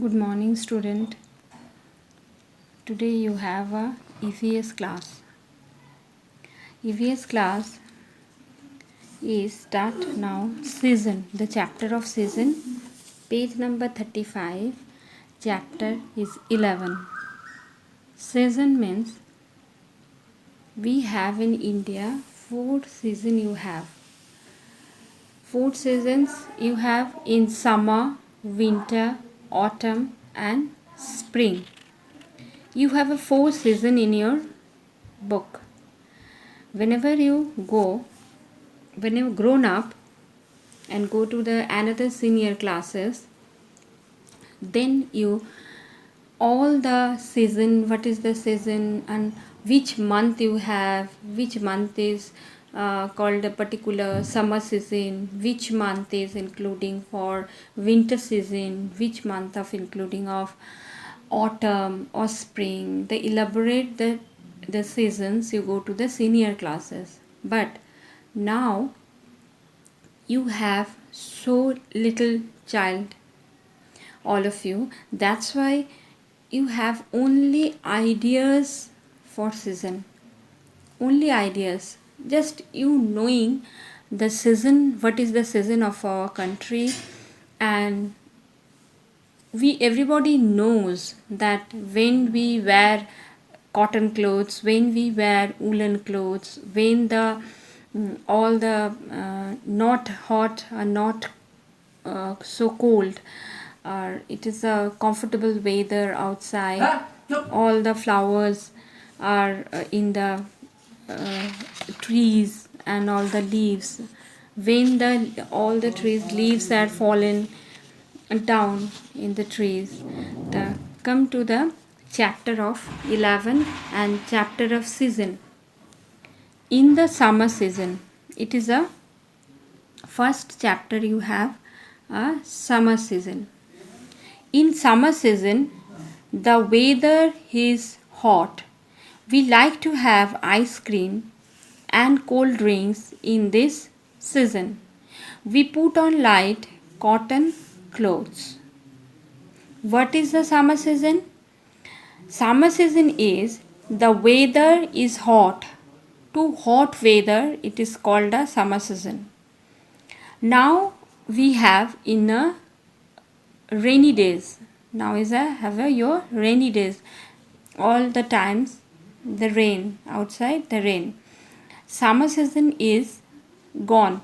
Good morning, student. Today you have a EVS class. EVS class is start now season, the chapter of season, page number 35, chapter is 11. Season means we have in India four season you have. Four seasons you have in summer, winter, autumn and spring. You have a four season in your book. Whenever you grown up and go to the another senior classes, then you all the season, what is the season and which month you have, which month is called a particular summer season, which month is including for winter season, which month of including of autumn or spring. They elaborate the seasons, you go to the senior classes. But now you have so little child, all of you, that's why you have only ideas for season, only ideas, just you knowing the season, what is the season of our country. And we everybody knows that when we wear cotton clothes, when we wear woolen clothes, when the all the not hot or not so cold, it is a comfortable weather outside, all the flowers are in the trees and all the leaves, when the all the trees leaves are fallen down in the trees. Come to the chapter of 11 and chapter of season. In the summer season, it is a first chapter you have a summer season. In summer season, the weather is hot. We like to have ice cream and cold drinks in this season. We put on light cotton clothes. What is the summer season? Summer season is the weather is hot. To hot weather, it is called a summer season. Now we have in a rainy days. Now is a have a your rainy days. All the times the rain outside, the rain. Summer season is gone.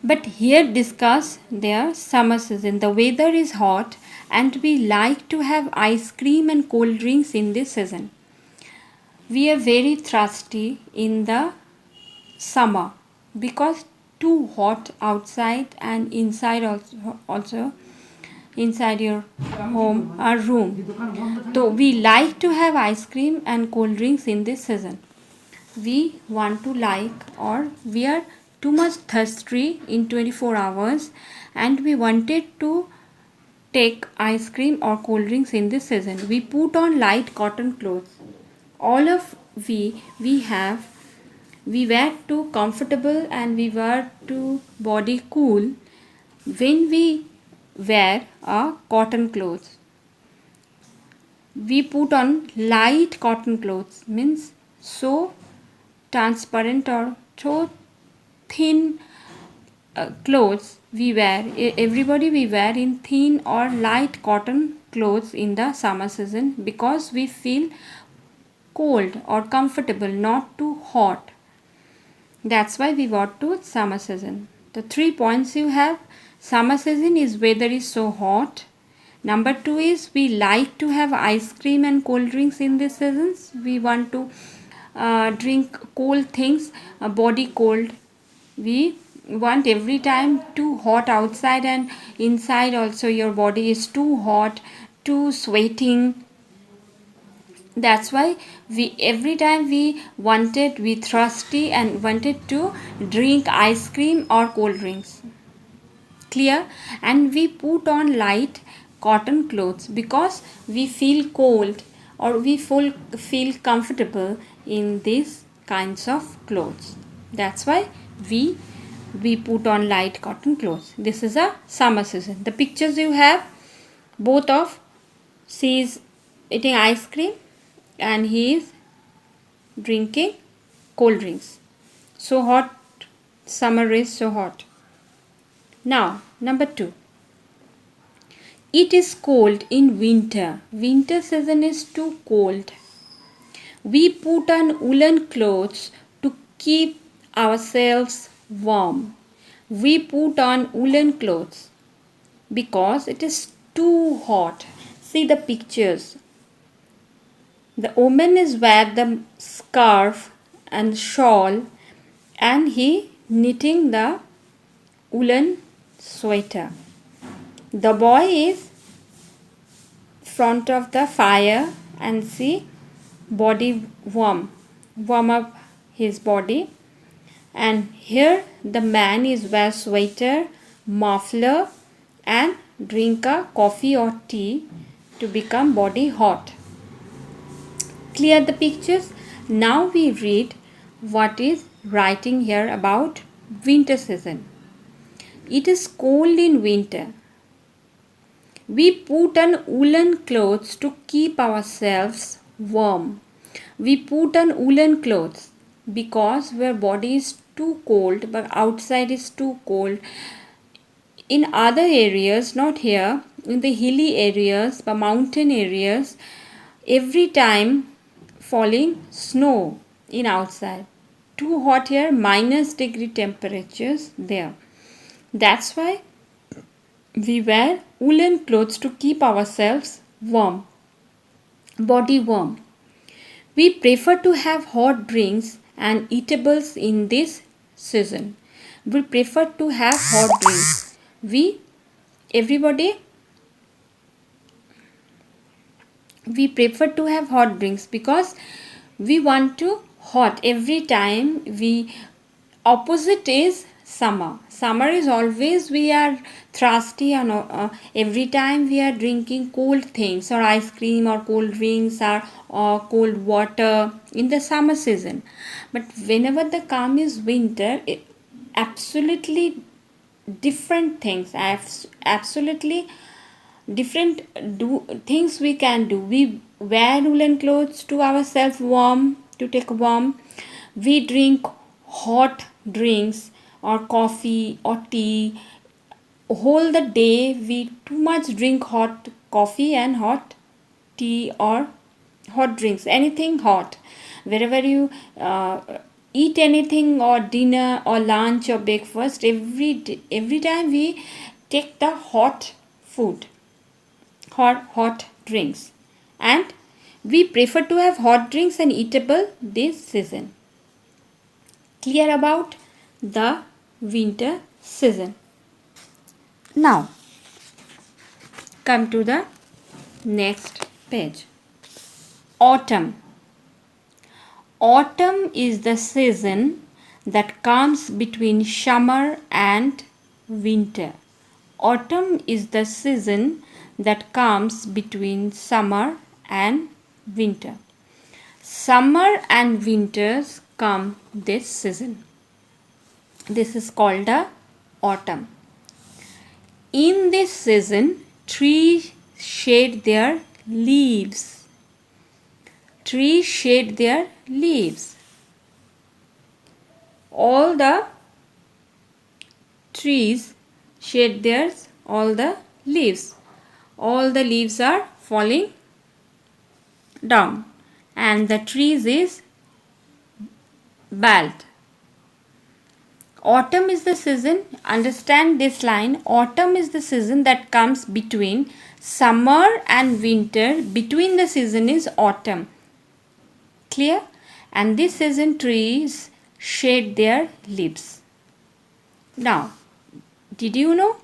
But here discuss their summer season. The weather is hot and we like to have ice cream and cold drinks in this season. We are very thirsty in the summer because too hot outside and inside also inside your home or room. So we like to have ice cream and cold drinks in this season. We want to like, or we are too much thirsty in 24 hours and we wanted to take ice cream or cold drinks in this season. We put on light cotton clothes. All of we were too comfortable and we were too body cool when we wear a cotton clothes. We put on light cotton clothes, means so transparent or so thin clothes we wear. Everybody we wear in thin or light cotton clothes in the summer season because we feel cold or comfortable, not too hot. That's why we got to summer season. The 3 points you have: summer season is weather is so hot. Number 2 is we like to have ice cream and cold drinks in these seasons. We want to drink cold things, body cold. We want every time too hot outside and inside also your body is too hot, too sweating. That's why we every time we thirsty and wanted to drink ice cream or cold drinks. Clear? And we put on light cotton clothes because we feel cold or we feel comfortable in these kinds of clothes. That's why we we put on light cotton clothes. This is a summer season. The pictures you have, both of, she is eating ice cream and he is drinking cold drinks. So hot, summer is so hot. Now, number 2. It is cold in winter. Winter season is too cold. We put on woolen clothes to keep ourselves warm. We put on woolen clothes because it is too hot. See the pictures. The woman is wearing the scarf and shawl and he knitting the woolen sweater. The boy is front of the fire and see body warm up his body, and here the man is wear sweater, muffler and drink a coffee or tea to become body hot. Clear the pictures? Now we read what is writing here about winter season. It is cold in winter. We put on woolen clothes to keep ourselves warm. We put on woolen clothes because our body is too cold, but outside is too cold. In other areas, not here, in the hilly areas, the mountain areas, every time falling snow in outside. Too hot here, -degree temperatures there. That's why we wear woolen clothes to keep ourselves warm, body warm. We prefer to have hot drinks and eatables in this season. We prefer to have hot drinks. We prefer to have hot drinks because we want to hot every time. We opposite is summer is always we are thirsty, and every time we are drinking cold things or ice cream or cold drinks or cold water in the summer season. But whenever the come is winter, absolutely different things, absolutely different things we can do. We wear woolen clothes to ourselves warm, to take warm. We drink hot drinks or coffee or tea. Whole the day we too much drink hot coffee and hot tea or hot drinks, anything hot. Wherever you eat anything or dinner or lunch or breakfast, every time we take the hot food, hot drinks, and we prefer to have hot drinks and eatable this season. Clear about the winter season? Now come to the next page. Autumn. Autumn is the season that comes between summer and winter. Autumn is the season that comes between summer and winter. Summer and winters come this season. This is called the autumn. In this season, trees shed their leaves. Trees shed their leaves. All the trees shed their all the leaves. All the leaves are falling down and the trees is bald. Autumn is the season, understand this line, autumn is the season that comes between summer and winter. Between the season is autumn. Clear? And this season trees shed their leaves. Now, did you know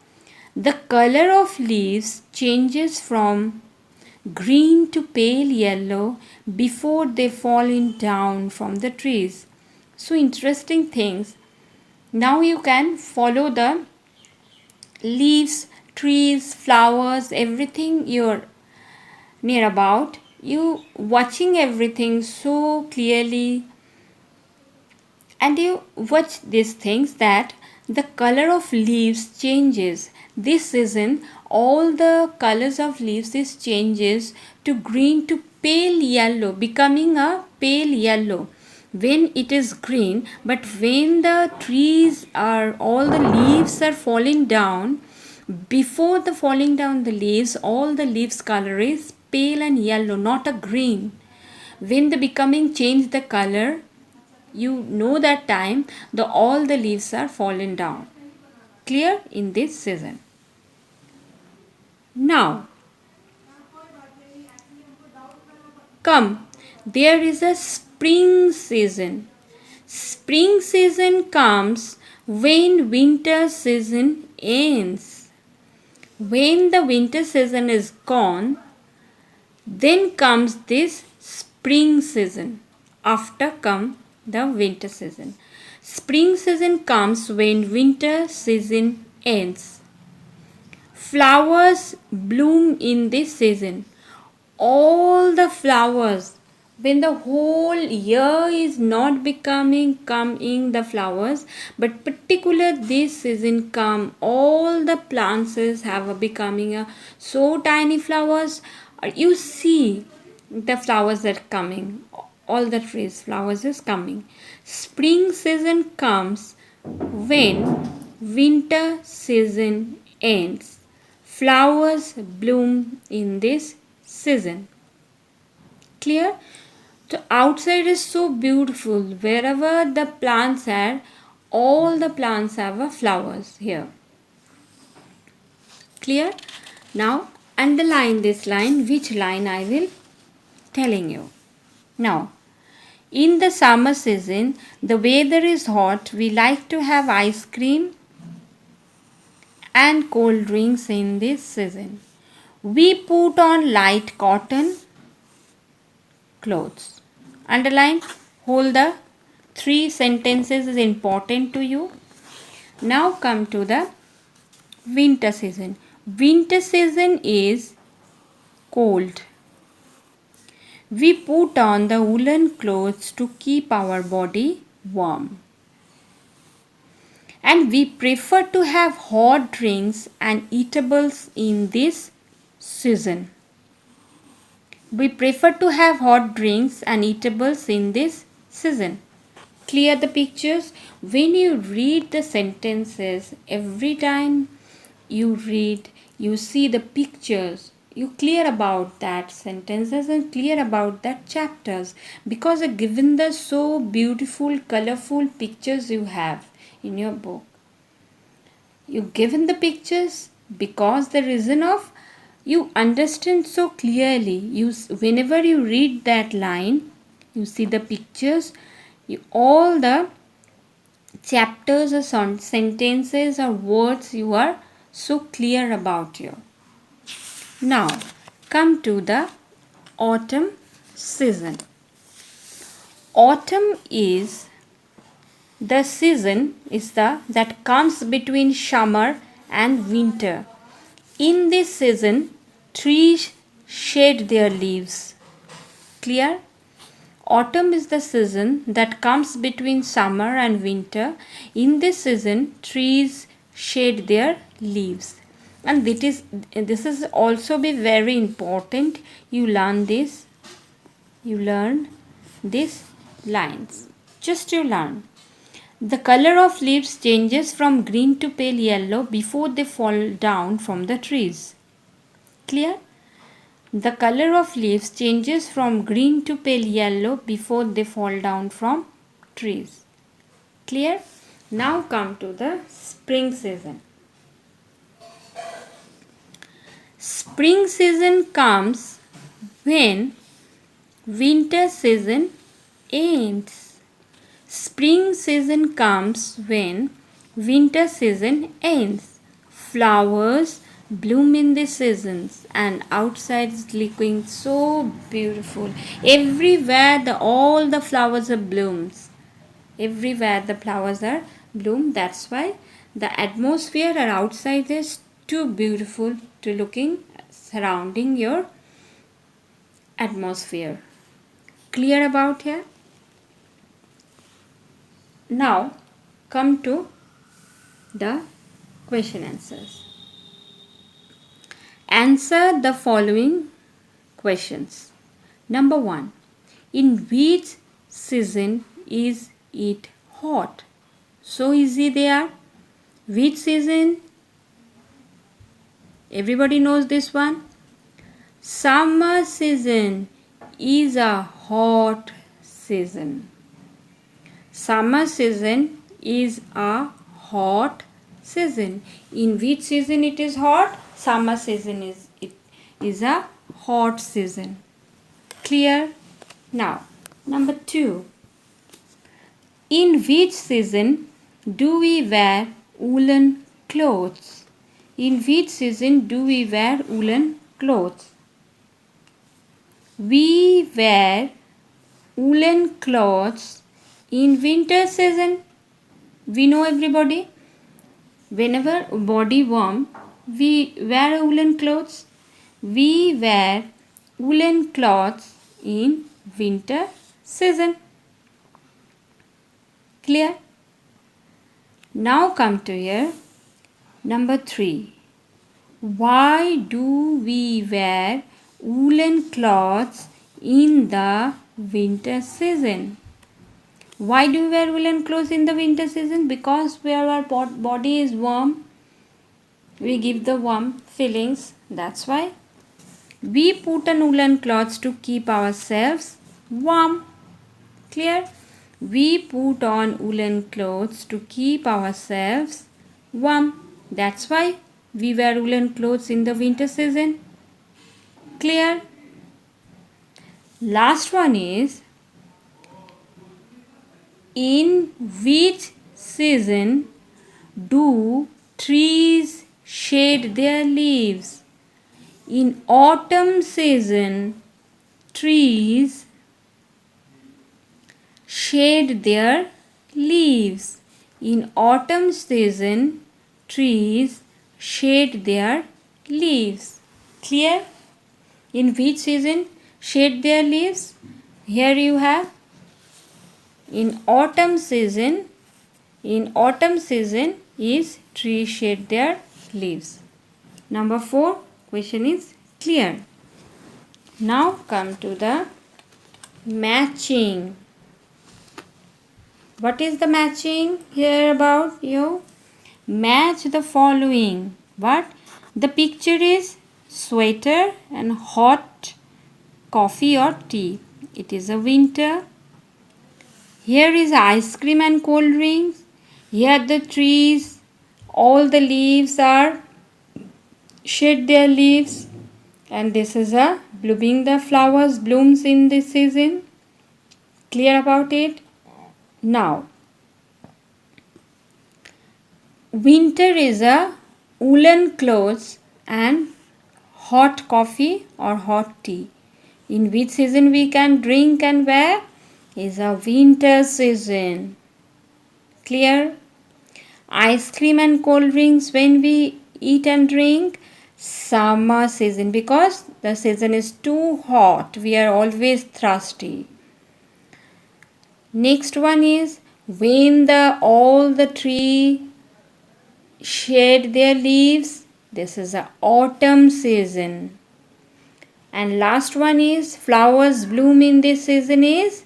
the color of leaves changes from green to pale yellow before they fall down from the trees? So interesting things. Now you can follow the leaves, trees, flowers, everything you're near about. You watching everything so clearly, and you watch these things that the color of leaves changes. This season, all the colors of leaves is changes to green to pale yellow, becoming a pale yellow when it is green. But when the trees are, all the leaves are falling down, before the falling down the leaves, all the leaves color is pale and yellow, not a green. When the becoming change the color, you know that time the all the leaves are fallen down. Clear in this season. Now come, there is a spring season. Spring season comes when winter season ends. When the winter season is gone, then comes this spring season. After come the winter season. Spring season comes when winter season ends. Flowers bloom in this season. All the flowers, when the whole year is not becoming coming the flowers, but particular this season come, all the plants have a becoming a so tiny flowers. You see the flowers are coming, all the trees flowers is coming. Spring season comes when winter season ends. Flowers bloom in this season. Clear? The outside is so beautiful. Wherever the plants are, all the plants have a flowers here. Clear? Now underline this line. Which line I will telling you. Now, in the summer season, the weather is hot. We like to have ice cream and cold drinks in this season. We put on light cotton clothes. Underline, hold the three sentences is important to you. Now come to the winter season. Winter season is cold. We put on the woolen clothes to keep our body warm. And we prefer to have hot drinks and eatables in this season. We prefer to have hot drinks and eatables in this season. Clear the pictures? When you read the sentences, every time you read, you see the pictures, you clear about that sentences and clear about that chapters, because given the so beautiful colorful pictures you have in your book. You given the pictures because the reason of you understand so clearly. You whenever you read that line, you see the pictures, all the chapters or sentences or words you are so clear about you. Now come to the autumn season. Autumn is the season that comes between summer and winter. In this season, trees shed their leaves. Clear? Autumn is the season that comes between summer and winter. In this season, trees shed their leaves. And this is also be very important. You learn these lines. Just you learn. The color of leaves changes from green to pale yellow before they fall down from the trees. Clear? The color of leaves changes from green to pale yellow before they fall down from trees. Clear? Now come to the spring season. Spring season comes when winter season ends. Spring season comes when winter season ends. Flowers bloom in the seasons and outside is looking so beautiful. Everywhere all the flowers are blooms. Everywhere the flowers are bloom. That's why the atmosphere or outside is too beautiful to looking surrounding your atmosphere. Clear about here? Now come to the question answers. Answer the following questions. Number 1. In which season is it hot? So easy they are. Which season? Everybody knows this one. Summer season is a hot season. Summer season is a hot season. In which season it is hot? Summer season is a hot season. Clear? Now, number 2. In which season do we wear woolen clothes? In which season do we wear woolen clothes? We wear woolen clothes in winter season. We know everybody. Whenever body warm, we wear woolen clothes. We wear woolen clothes in winter season. Clear? Now come to here. Number 3. Why do we wear woolen clothes in the winter season? Why do we wear woolen clothes in the winter season? Because where our body is warm, we give the warm feelings. That's why we put on woolen clothes to keep ourselves warm. Clear? We put on woolen clothes to keep ourselves warm. That's why we wear woolen clothes in the winter season. Clear? Last one is, in which season do trees shed their leaves? In autumn season, trees shed their leaves. In autumn season, trees shed their leaves. Clear? In which season shed their leaves? Here you have. In autumn season is trees shed their leaves. Number 4 question is clear. Now come to the matching. What is the matching here about you? Match the following. What? The picture is sweater and hot coffee or tea. It is a winter. Here is ice cream and cold drinks. Here the trees, all the leaves are shed their leaves, and this is a blooming, the flowers blooms in this season. Clear about it? Now, winter is a woolen clothes and hot coffee or hot tea. In which season we can drink and wear? Is a winter season. Clear? Ice cream and cold drinks when we eat and drink? Summer season, because the season is too hot. We are always thirsty. Next one is when all the tree shed their leaves. This is a autumn season. And last one is flowers bloom in this season is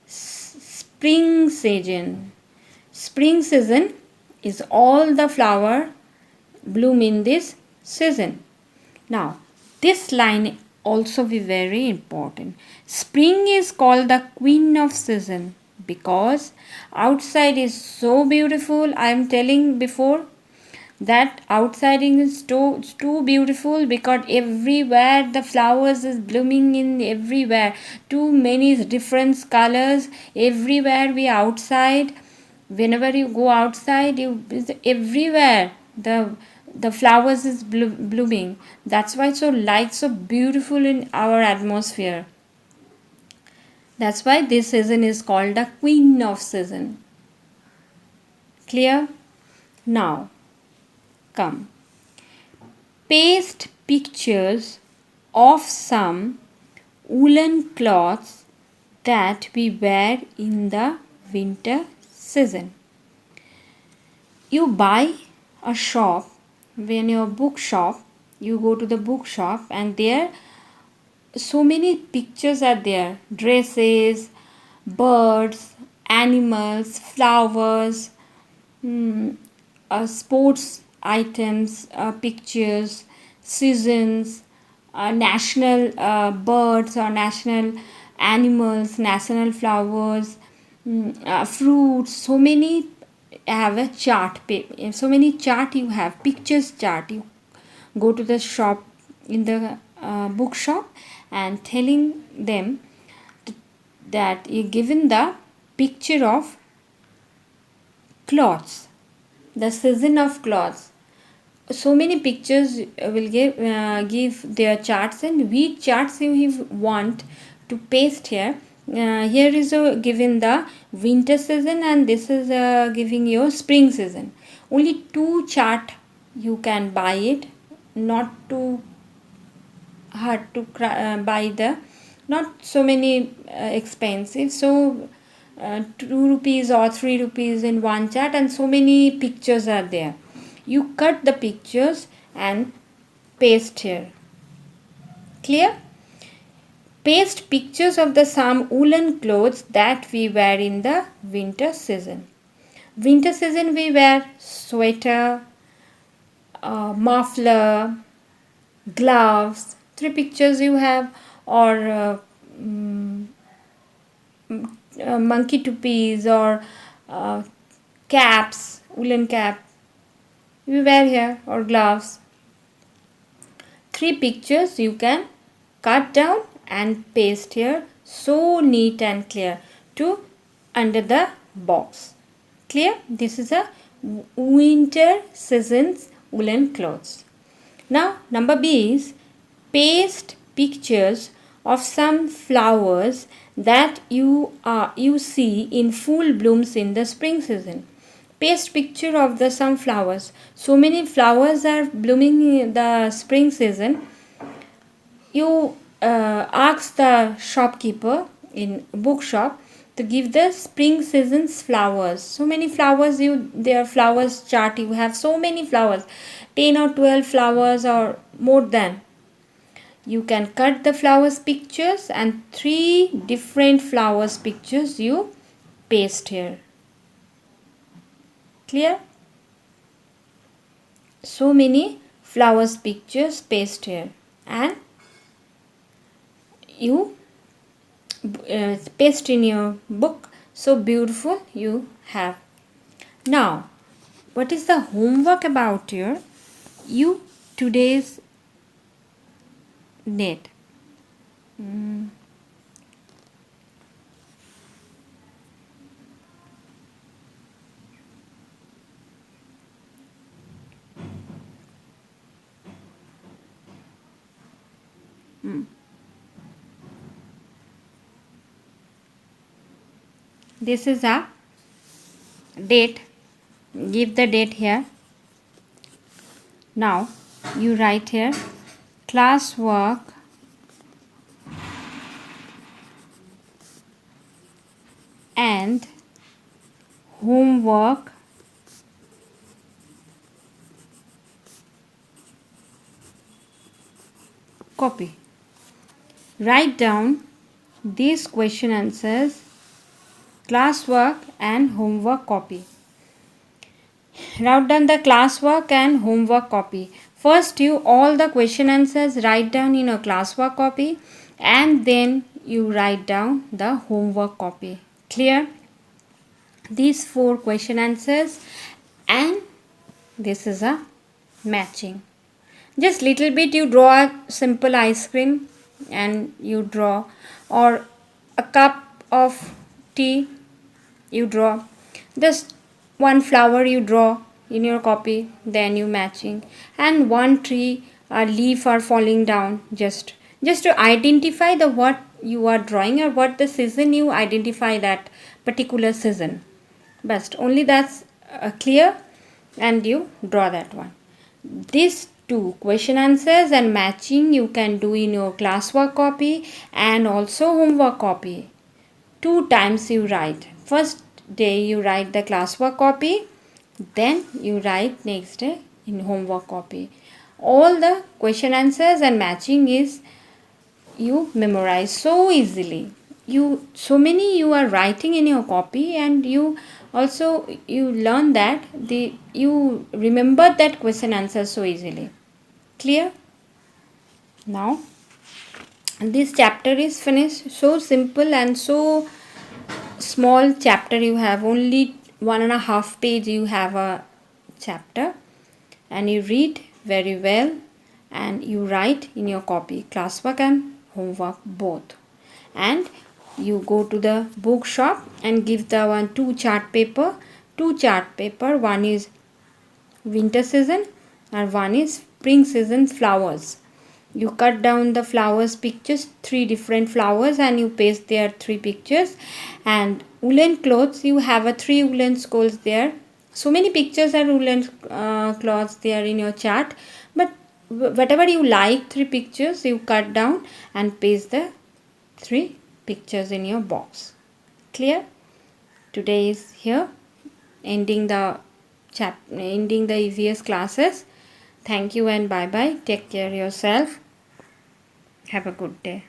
spring season. Spring season is all the flower bloom in this season. Now, this line also be very important. Spring is called the queen of season because outside is so beautiful. I am telling before that outside is too beautiful because everywhere the flowers is blooming in everywhere. Too many different colors everywhere. We outside. Whenever you go outside, everywhere the flowers is blooming. That's why it's so beautiful in our atmosphere. That's why this season is called the queen of season. Clear? Now, come. Paste pictures of some woolen cloths that we wear in the winter season. You buy a shop, when your bookshop, you go to the bookshop and there so many pictures are there, dresses, birds, animals, flowers, sports items, pictures, seasons, national birds or national animals, national flowers, fruits. So many have a chart. So many chart you have, pictures chart. You go to the shop in the bookshop and telling them that you given the picture of clothes, the season of clothes. So many pictures will give their charts, and which charts you want to paste here. Here is given the winter season, and this is giving you spring season. Only two chart you can buy it, not too hard to buy the, not so many expensive. So 2 rupees or 3 rupees in one chart, and so many pictures are there. You cut the pictures and paste here. Clear? Paste pictures of the some woolen clothes that we wear in the winter season. Winter season we wear sweater, muffler, gloves. Three pictures you have, or monkey tuppies, or caps, woolen cap we wear here, or gloves. Three pictures you can cut down and paste here, so neat and clear to under the box. Clear? This is a winter season's woolen clothes. Now number B is paste pictures of some flowers that you see in full blooms in the spring season. Paste picture of the some flowers. So many flowers are blooming in the spring season. You ask the shopkeeper in bookshop to give the spring season's flowers. So many flowers, their flowers chart, you have so many flowers, 10 or 12 flowers or more than. You can cut the flowers pictures, and three different flowers pictures you paste here. Clear? So many flowers pictures paste here, and you paste in your book. So beautiful you have. Now what is the homework about here? You today's date. This is a date. Give the date here. Now you write here classwork and homework copy. Write down these question answers, classwork and homework copy. Write down the classwork and homework copy. First you all the question answers write down in a classwork copy, and then you write down the homework copy. Clear? These four question answers, and this is a matching. Just little bit you draw a simple ice cream and you draw, or a cup of tea you draw, just one flower you draw in your copy, then you matching, and one tree, a leaf are falling down, just to identify the what you are drawing, or what the season you identify that particular season. Best only that's clear, and you draw that one. These two question answers and matching you can do in your classwork copy and also homework copy. 2 times you write. First day you write the classwork copy, Then you write next day in homework copy. All the question answers and matching is you memorize so easily. You so many you are writing in your copy, and you also you learn that you remember that question answer so easily. Clear? Now this chapter is finished. So simple and so small chapter. You have only 1.5 page you have a chapter, and you read very well and you write in your copy, classwork and homework both. And you go to the bookshop and give the two chart paper. One is winter season and one is spring season flowers. You cut down the flowers pictures, three different flowers, and you paste their three pictures. And woolen clothes, you have a three woolen scrolls there. So many pictures are woolen cloths there in your chart, but whatever you like, three pictures you cut down and paste the three pictures in your box. Clear? Today is here ending the ending the EVS classes. Thank you and bye bye. Take care yourself. Have a good day.